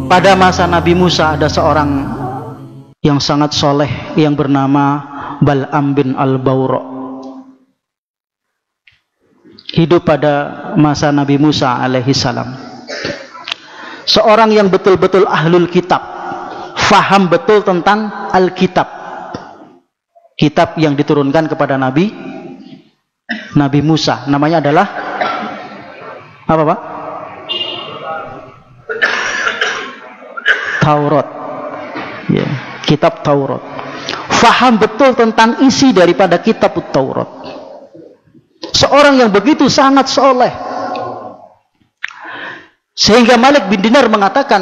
pada masa Nabi Musa ada seorang yang sangat soleh yang bernama Bal'am bin Al-Bawra. Hidup pada masa Nabi Musa alaihi salam. Seorang yang betul-betul ahlul kitab, faham betul tentang Alkitab, kitab yang diturunkan kepada Nabi Musa. Namanya adalah apa, Pak? Taurat. Ya, kitab Taurat. Faham betul tentang isi daripada kitab Taurat. Seorang yang begitu sangat soleh, sehingga Malik bin Dinar mengatakan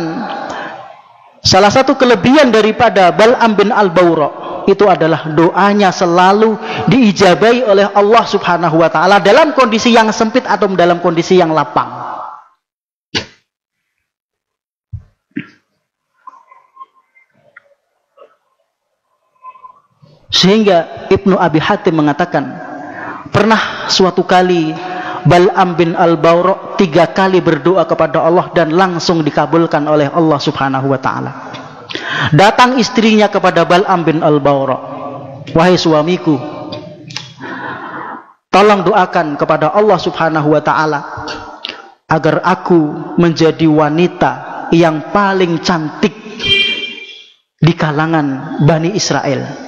salah satu kelebihan daripada Bal'am bin Al-Bawra itu adalah doanya selalu diijabahi oleh Allah Subhanahu wa ta'ala dalam kondisi yang sempit atau dalam kondisi yang lapang. Sehingga Ibnu Abi Hatim mengatakan, pernah suatu kali Bal'am bin Al-Bawra 3 kali berdoa kepada Allah dan langsung dikabulkan oleh Allah Subhanahu wa ta'ala. Datang istrinya kepada Bal'am bin Al-Bawra, wahai suamiku, tolong doakan kepada Allah Subhanahu wa ta'ala agar aku menjadi wanita yang paling cantik di kalangan Bani Israel.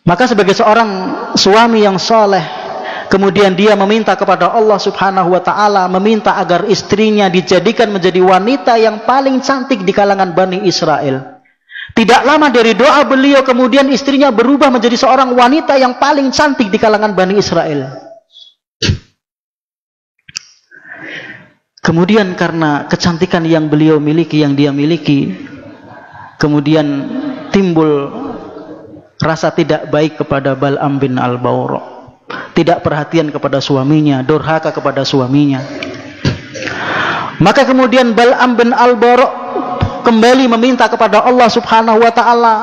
Maka sebagai seorang suami yang soleh, kemudian dia meminta kepada Allah Subhanahu wa ta'ala, meminta agar istrinya dijadikan menjadi wanita yang paling cantik di kalangan Bani Israel. Tidak lama dari doa beliau, kemudian istrinya berubah menjadi seorang wanita yang paling cantik di kalangan Bani Israel. Kemudian karena kecantikan yang beliau miliki, yang dia miliki, kemudian timbul rasa tidak baik kepada Bal'am bin Al-Bawra. Tidak perhatian kepada suaminya, durhaka kepada suaminya. Maka kemudian Bal'am bin Al-Bawra kembali meminta kepada Allah Subhanahu wa ta'ala,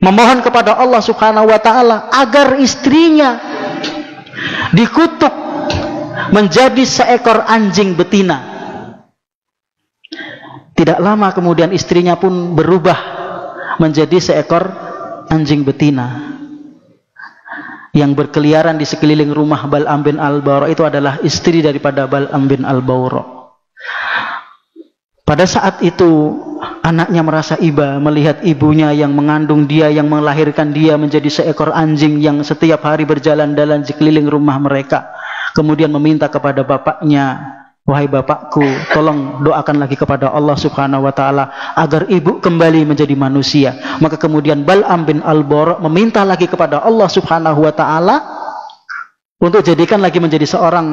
memohon kepada Allah Subhanahu wa ta'ala agar istrinya dikutuk menjadi seekor anjing betina. Tidak lama kemudian istrinya pun berubah menjadi seekor anjing betina yang berkeliaran di sekeliling rumah Bal'am bin Al-Bawra. Itu adalah istri daripada Bal'am bin Al-Bawra. Pada saat itu anaknya merasa iba melihat ibunya yang mengandung dia, yang melahirkan dia menjadi seekor anjing yang setiap hari berjalan-jalan di sekeliling rumah mereka. Kemudian meminta kepada bapaknya, wahai bapakku, tolong doakan lagi kepada Allah Subhanahu wa ta'ala agar ibu kembali menjadi manusia. Maka kemudian Bal'am bin Al-Bawra meminta lagi kepada Allah Subhanahu wa ta'ala untuk jadikan lagi menjadi seorang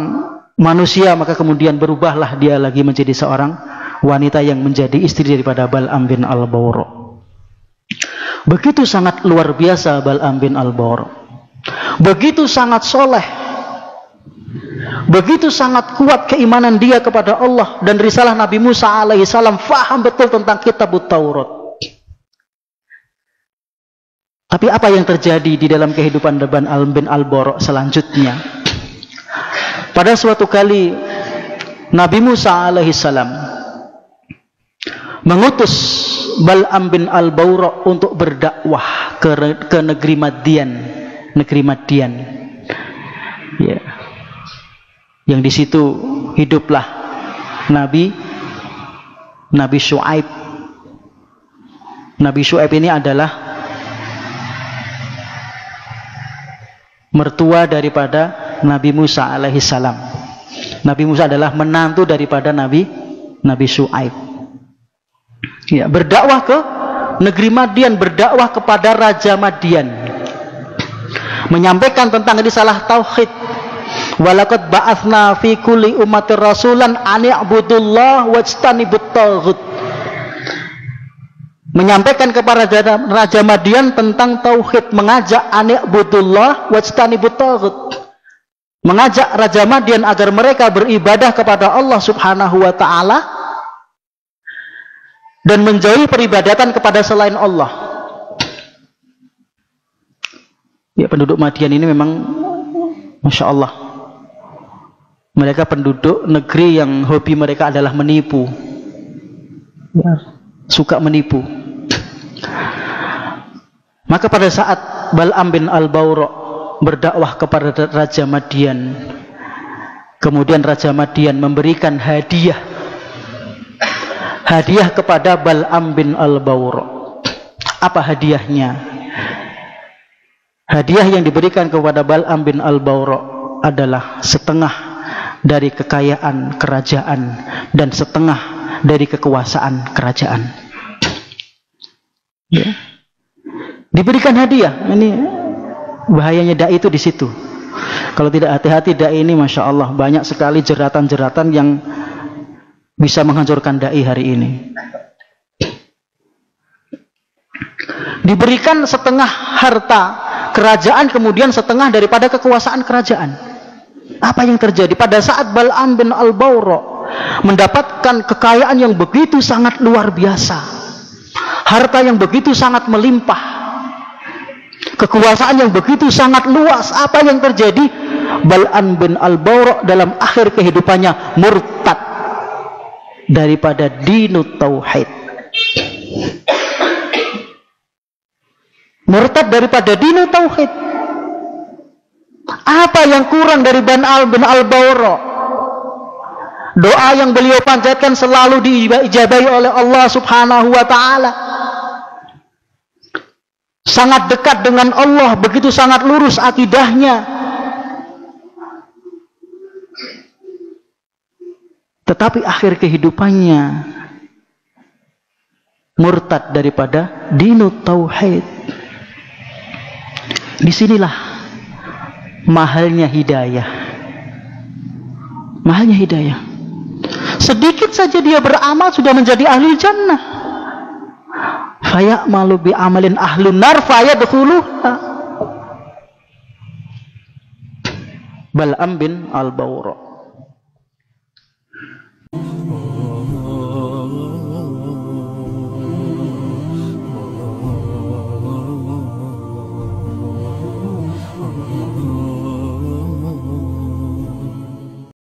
manusia. Maka kemudian berubahlah dia lagi menjadi seorang wanita yang menjadi istri daripada Bal'am bin Al-Bawra. Begitu sangat luar biasa Bal'am bin Al-Bawra, begitu sangat soleh, begitu sangat kuat keimanan dia kepada Allah dan risalah Nabi Musa alaihi salam, faham betul tentang kitab Taurat. Tapi apa yang terjadi di dalam kehidupan Bal'am bin Al-Bawra selanjutnya? Pada suatu kali Nabi Musa alaihi salam mengutus Bal'am bin Al-Bawra untuk berdakwah ke negeri Madian, ya. Yang di situ hiduplah Nabi Syuaib. Nabi Syuaib ini adalah mertua daripada Nabi Musa alaihi salam. Nabi Musa adalah menantu daripada Nabi Syuaib. Ya, berdakwah ke negeri Madian, berdakwah kepada Raja Madian, menyampaikan tentang risalah tauhid. Walaqad ba'atsna fi kulli ummatir rasulan an i'budullah wajtanibut taghut. Menyampaikan kepada Raja Madian tentang tauhid, mengajak an i'budullah wajtanibut taghut. Mengajak Raja Madian agar mereka beribadah kepada Allah Subhanahu wa ta'ala dan menjauhi peribadatan kepada selain Allah. Ya, penduduk Madian ini memang Masya Allah Mereka penduduk negeri yang hobi mereka adalah menipu, suka menipu. Maka pada saat Bal'am bin Al-Bawra berdakwah kepada Raja Madian, kemudian Raja Madian memberikan hadiah kepada Bal'am bin Al-Bawra. Apa hadiahnya? Hadiah yang diberikan kepada Bal'am bin Al-Bawra adalah setengah dari kekayaan kerajaan dan setengah dari kekuasaan kerajaan. Ya. Diberikan hadiah. Ini bahayanya dai itu di situ. Kalau tidak hati-hati, dai ini masya Allah banyak sekali jeratan-jeratan yang bisa menghancurkan dai hari ini. Diberikan setengah harta kerajaan, kemudian setengah daripada kekuasaan kerajaan. Apa yang terjadi pada saat Bal'am bin Al-Bawra mendapatkan kekayaan yang begitu sangat luar biasa, harta yang begitu sangat melimpah, kekuasaan yang begitu sangat luas? Apa yang terjadi? Bal'am bin Al-Bawra dalam akhir kehidupannya murtad daripada dinut tauhid. Murtad daripada dinut tauhid. Apa yang kurang dari Bal'am bin Al-Bawra? Doa yang beliau panjatkan selalu diijabahi oleh Allah Subhanahu wa ta'ala. Sangat dekat dengan Allah, begitu sangat lurus akidahnya. Tetapi akhir kehidupannya murtad daripada dinut tauhid. Disinilah mahalnya hidayah. Mahalnya hidayah. Sedikit saja dia beramal sudah menjadi ahli jannah. Faya'malu bi amalin ahlun nar fayadkhuluha. Bal'am bin Al-Bawra.